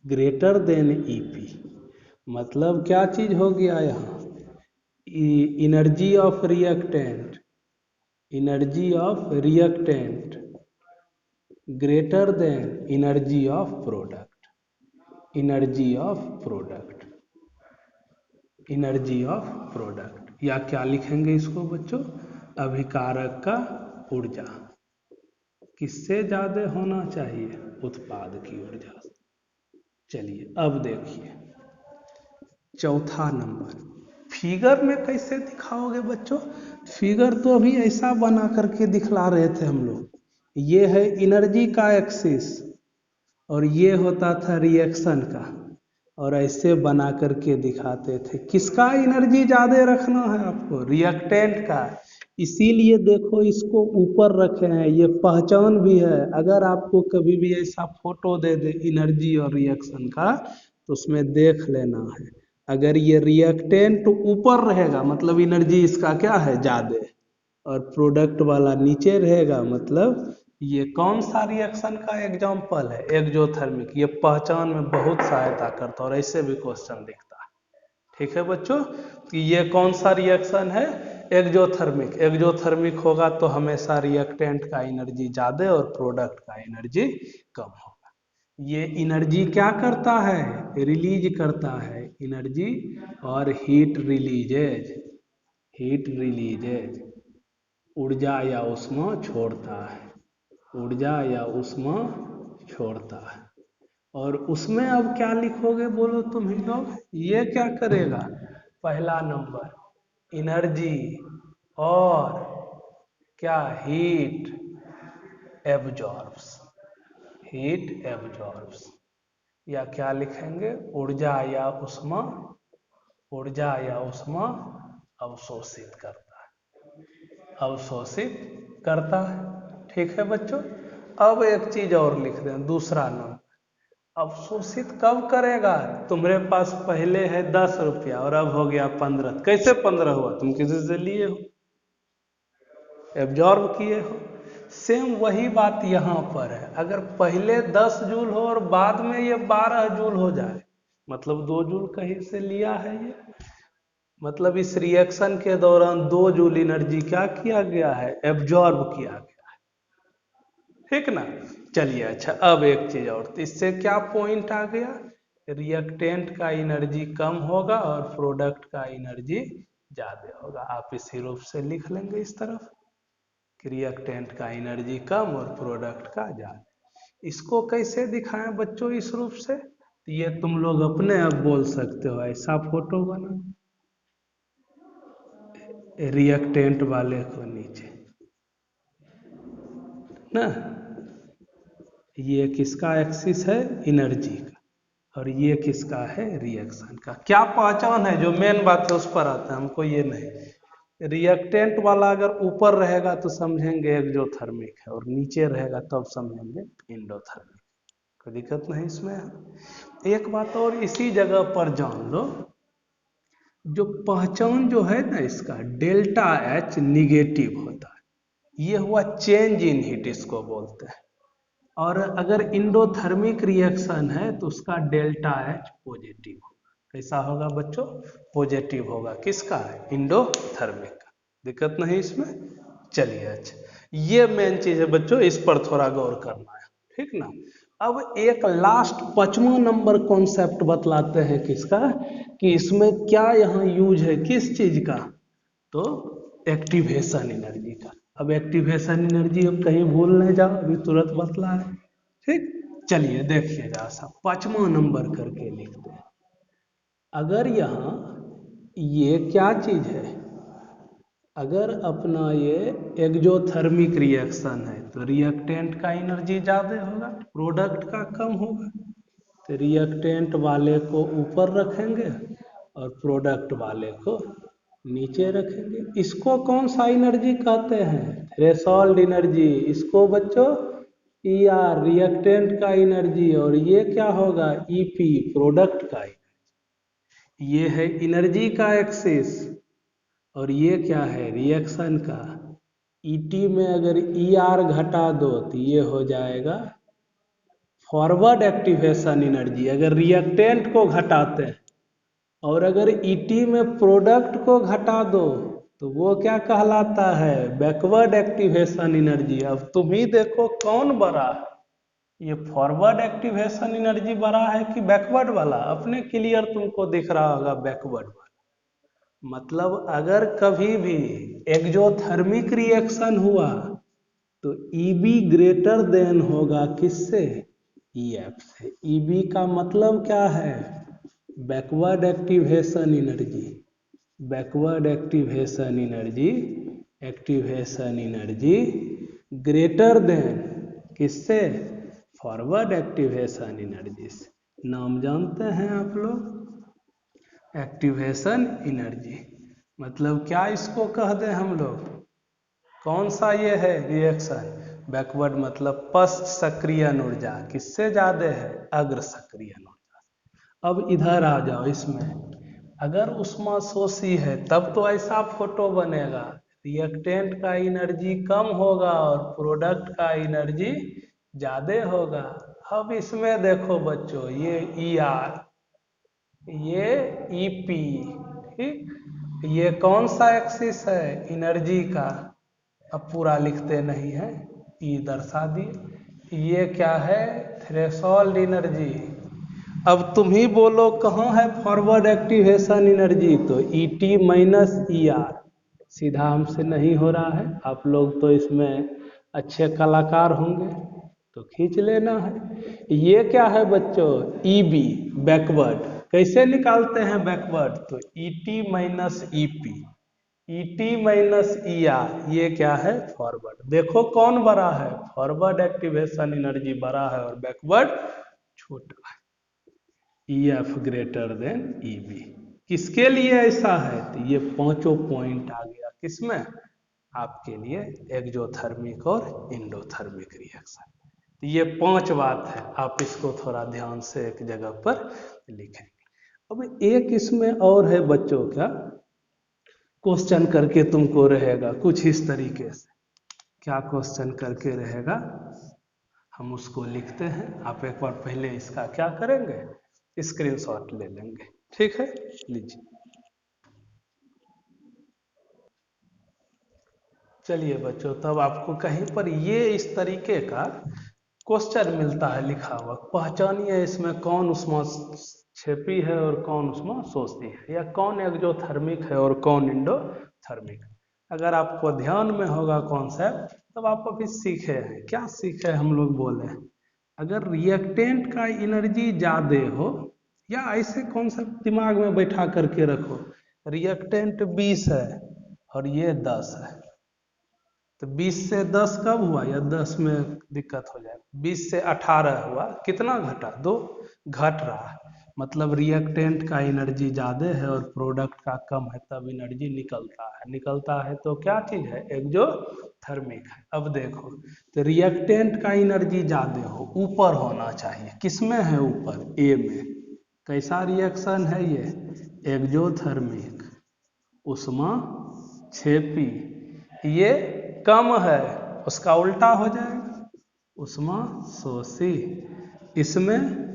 greater than E P. मतलब क्या चीज हो गया यहाँ, energy of reactant, energy of reactant greater than energy of product, energy of product, energy of product. या क्या लिखेंगे इसको बच्चों, अभिकारक का ऊर्जा किससे ज्यादा होना चाहिए, उत्पाद की ऊर्जा से। चलिए अब देखिए चौथा नंबर, फिगर में कैसे दिखाओगे बच्चों। फिगर तो अभी ऐसा बना करके दिखला रहे थे हम लोग, ये है एनर्जी का एक्सिस और ये होता था रिएक्शन का, और ऐसे बना करके दिखाते थे। किसका एनर्जी ज्यादा रखना है आपको, रिएक्टेंट का। इसीलिए देखो इसको ऊपर रखे हैं, ये पहचान भी है। अगर आपको कभी भी ऐसा फोटो दे दे एनर्जी और रिएक्शन का, तो उसमें देख लेना है, अगर ये रिएक्टेंट ऊपर रहेगा मतलब एनर्जी इसका क्या है, ज्यादा, और प्रोडक्ट वाला नीचे रहेगा मतलब ये कौन सा रिएक्शन का एग्जाम्पल है, एक्जोथर्मिक। ये पहचान में बहुत सहायता करता है और ऐसे भी क्वेश्चन दिखता है। ठीक है बच्चों, कि ये कौन सा रिएक्शन है, एक्जोथर्मिक। एक्जोथर्मिक होगा तो हमेशा रिएक्टेंट का एनर्जी ज्यादा और प्रोडक्ट का एनर्जी कम होगा। ये एनर्जी क्या करता है, रिलीज करता है एनर्जी, और हीट रिलीजेज, हीट रिलीजेज ऊर्जा या ऊष्मा छोड़ता है, ऊर्जा या ऊष्मा छोड़ता है। और उसमें अब क्या लिखोगे बोलो तुम ही लोग, ये क्या करेगा, पहला नंबर एनर्जी और क्या, हीट एब्जॉर्ब्स, हीट एब्जॉर्ब्स। या क्या लिखेंगे, ऊर्जा या ऊष्मा, ऊर्जा या ऊष्मा अवशोषित करता है, अवशोषित करता है। ठीक है बच्चों। अब एक चीज और लिख दें, दूसरा नंबर, अवशोषित कब करेगा। तुम्हारे पास पहले है 10 रुपया और अब हो गया 15, कैसे 15 हुआ, तुम किसी से लिए हो, एब्जॉर्ब किए हो। सेम वही बात यहाँ पर है, अगर पहले 10 जूल हो और बाद में ये 12 जूल हो जाए, मतलब 2 जूल कहीं से लिया है ये, मतलब इस रिएक्शन के दौरान 2 जूल एनर्जी क्या किया गया है, एब्जॉर्ब किया गया है। ठीक ना। चलिए अच्छा अब एक चीज और, तो इससे क्या पॉइंट आ गया, रिएक्टेंट का एनर्जी कम होगा और प्रोडक्ट का एनर्जी ज्यादा होगा। आप इसी रूप से लिख लेंगे इस तरफ, रिएक्टेंट का एनर्जी कम और प्रोडक्ट का ज्यादा। इसको कैसे दिखाएं बच्चों इस रूप से, तो ये तुम लोग अपने आप बोल सकते हो, ऐसा फोटो बना रिएक्टेंट वाले को नीचे ना, ये किसका एक्सिस है, एनर्जी का, और ये किसका है, रिएक्शन का। क्या पहचान है, जो मेन बात है उस पर आता है, हमको ये नहीं। रिएक्टेंट वाला अगर ऊपर रहेगा तो समझेंगे एक्जोथर्मिक है, और नीचे रहेगा तब समझेंगे एंडोथर्मिक। कोई दिक्कत नहीं इसमें। एक बात और इसी जगह पर जान लो, जो पहचान जो है ना इसका, डेल्टा एच निगेटिव होता है, ये हुआ चेंज इन हीट इसको बोलते हैं। और अगर इंडोथर्मिक रिएक्शन है तो उसका डेल्टा एच पॉजिटिव होगा। कैसा होगा बच्चों, पॉजिटिव होगा, किसका, इंडोथर्मिक का। दिक्कत नहीं इसमें। चलिए अच्छा, ये मेन चीज है बच्चों, इस पर थोड़ा गौर करना है, ठीक ना। अब एक लास्ट 5वां नंबर कॉन्सेप्ट बतलाते हैं किसका, कि इसमें क्या यहाँ यूज है, किस चीज का, तो एक्टिवेशन एनर्जी का। अब एक्टिवेशन एनर्जी अब कहीं भूल नहीं जाओ, अभी तुरंत बतला है। ठीक, चलिए देखिएगा, सब 5वां नंबर करके लिखते हैं। अगर यहाँ ये क्या चीज है, अगर अपना ये एक्जोथर्मिक रिएक्शन है तो रिएक्टेंट का एनर्जी ज़्यादा होगा, प्रोडक्ट का कम होगा। तो रिएक्टेंट वाले को ऊपर रखेंगे और प्रोडक्ट वाले को नीचे रखेंगे। इसको कौन सा एनर्जी कहते हैं, थ्रेशोल्ड एनर्जी। इसको बच्चों ER रिएक्टेंट का एनर्जी, और ये क्या होगा EP प्रोडक्ट का। ये है एनर्जी का एक्सिस और ये क्या है रिएक्शन का। ET में अगर ER घटा दो तो ये हो जाएगा फॉरवर्ड एक्टिवेशन एनर्जी, अगर रिएक्टेंट को घटाते हैं। और अगर ET में प्रोडक्ट को घटा दो तो वो क्या कहलाता है, बैकवर्ड एक्टिवेशन एनर्जी। अब तुम ही देखो कौन बड़ा है, ये फॉरवर्ड एक्टिवेशन एनर्जी बड़ा है कि बैकवर्ड वाला। अपने क्लियर तुमको दिख रहा होगा बैकवर्ड वाला। मतलब अगर कभी भी एक्जोथर्मिक रिएक्शन हुआ तो EB ग्रेटर देन होगा किससे, EF से। EB का मतलब क्या है, backward activation energy. Backward activation energy, activation energy greater than किससे, फॉरवर्ड एक्टिवेशन एनर्जी से। नाम जानते हैं आप लोग, एक्टिवेशन एनर्जी। मतलब क्या इसको कह दें हम लोग, कौन सा ये है रिएक्शन, बैकवर्ड मतलब पश्च सक्रियण ऊर्जा किससे ज़्यादा है, अग्र सक्रियण ऊर्जा। अब इधर आ जाओ, इसमें अगर उष्मा शोषी है तब तो ऐसा फोटो बनेगा, रिएक्टेंट का एनर्जी कम होगा और प्रोडक्ट का एनर्जी ज़्यादा होगा। अब इसमें देखो बच्चों, ये ER, ये EP, ठीक, ये कौन सा एक्सिस है, एनर्जी का। अब पूरा लिखते नहीं है, E दर्शा दिए। ये क्या है, थ्रेशोल्ड एनर्जी। अब तुम ही बोलो कहाँ है फॉरवर्ड एक्टिवेशन एनर्जी, तो ET माइनस ER। सीधा हमसे नहीं हो रहा है, आप लोग तो इसमें अच्छे कलाकार होंगे तो खींच लेना है। ये क्या है बच्चों, EB बैकवर्ड। कैसे निकालते हैं बैकवर्ड, तो ET minus EP, ET minus ER, ये क्या है फॉरवर्ड। देखो कौन बड़ा है, फॉरवर्ड एक्टिवेशन एनर्जी बड़ा है और बैकवर्ड छोटा है। EF greater than EB। किसके लिए ऐसा है, तो ये पांचों पॉइंट आ गया किसमें, आपके लिए एक्जोथर्मिक और इंडोथर्मिक रिएक्शन। ये 5 बात है, आप इसको थोड़ा ध्यान से एक जगह पर लिखेंगे। अब एक इसमें और है बच्चों, क्या क्वेश्चन करके तुमको रहेगा कुछ इस तरीके से। क्या क्वेश्चन करके रहेगा, हम उसको लिखते हैं। आप एक बार पहले इसका क्या करेंगे, स्क्रीनशॉट ले लेंगे, ठीक है, लीजिए। चलिए बच्चों, तब आपको कहीं पर ये इस तरीके का क्वेश्चन मिलता है लिखा हुआ, पहचानिए इसमें कौन उष्मा क्षेपी है और कौन उष्मा शोषी है, या कौन एक्जोथर्मिक है और कौन इंडोथर्मिक है। अगर आपको ध्यान में होगा कॉन्सेप्ट, तब आप अभी सीखे हैं। क्या सीखे हम लोग बोले, अगर रिएक्टेंट का एनर्जी ज़्यादा हो, या ऐसे कॉन्सेप्ट दिमाग में बैठा करके रखो, रिएक्टेंट 20 है और ये 10 है, तो 20 से 10 कब हुआ, या 10 में दिक्कत हो जाए, 20 से 18 हुआ, कितना घटा, 2 घट रहा है। मतलब रिएक्टेंट का एनर्जी ज़्यादा है और प्रोडक्ट का कम है, तब एनर्जी निकलता है तो क्या चीज़ है, एक्जोथर्मिक है। अब देखो, तो रिएक्टेंट का एनर्जी ज़्यादा हो, ऊपर होना चाहिए, किसमें है ऊपर, A में। कैसा रिएक्शन है ये, एक्जोथर्मिक उष्मा क्षेपी। ये कम है, उसका उल्टा हो जाएगा उष्मा शोषी। इसमें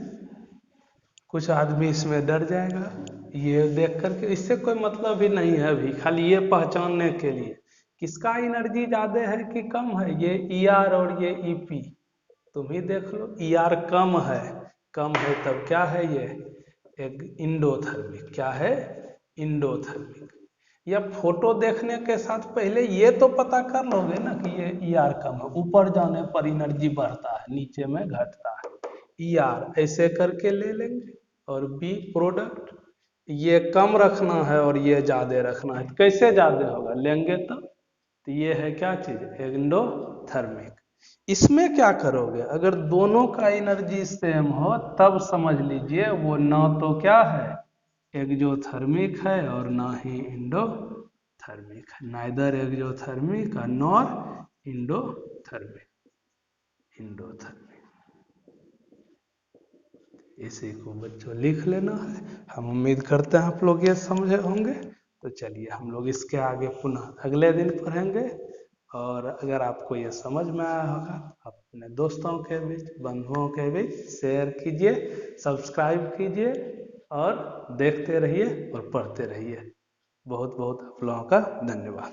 कुछ आदमी इसमें डर जाएगा, ये देख करके, इससे कोई मतलब ही नहीं है अभी, खाली ये पहचानने के लिए किसका एनर्जी ज़्यादा है कि कम है, ये ER और ये EP। तुम ही देख लो, ER कम है तब क्या है ये, एक इंडोथर्मिक। क्या है? इंडोथर्मिक। या फोटो देखने के साथ पहले ये तो पता कर लोगे ना कि ये ER कम है, ऊपर जाने पर एनर्जी बढ़ता है, नीचे में घटता है, ER ऐसे करके ले लेंगे। और B प्रोडक्ट, ये कम रखना है और ये ज्यादा रखना है, कैसे ज्यादा होगा लेंगे तो ये है क्या चीज, एंडोथर्मिक। इसमें क्या करोगे, अगर दोनों का एनर्जी सेम हो तब समझ लीजिए वो ना तो क्या है एक्जोथर्मिक है और ना ही इंडोथर्मिक है, नाइदर एक्जोथर्मिक नॉर इंडोथर्मिक। इसी को बच्चों लिख लेना है। हम उम्मीद करते हैं आप लोग ये समझे होंगे। तो चलिए हम लोग इसके आगे पुनः अगले दिन पढ़ेंगे। और अगर आपको ये समझ में आया होगा आप अपने दोस्तों के बीच, बंधुओं के बीच शेयर कीजिए, सब्सक्राइब कीजिए और देखते रहिए और पढ़ते रहिए। बहुत बहुत आप लोगों का धन्यवाद।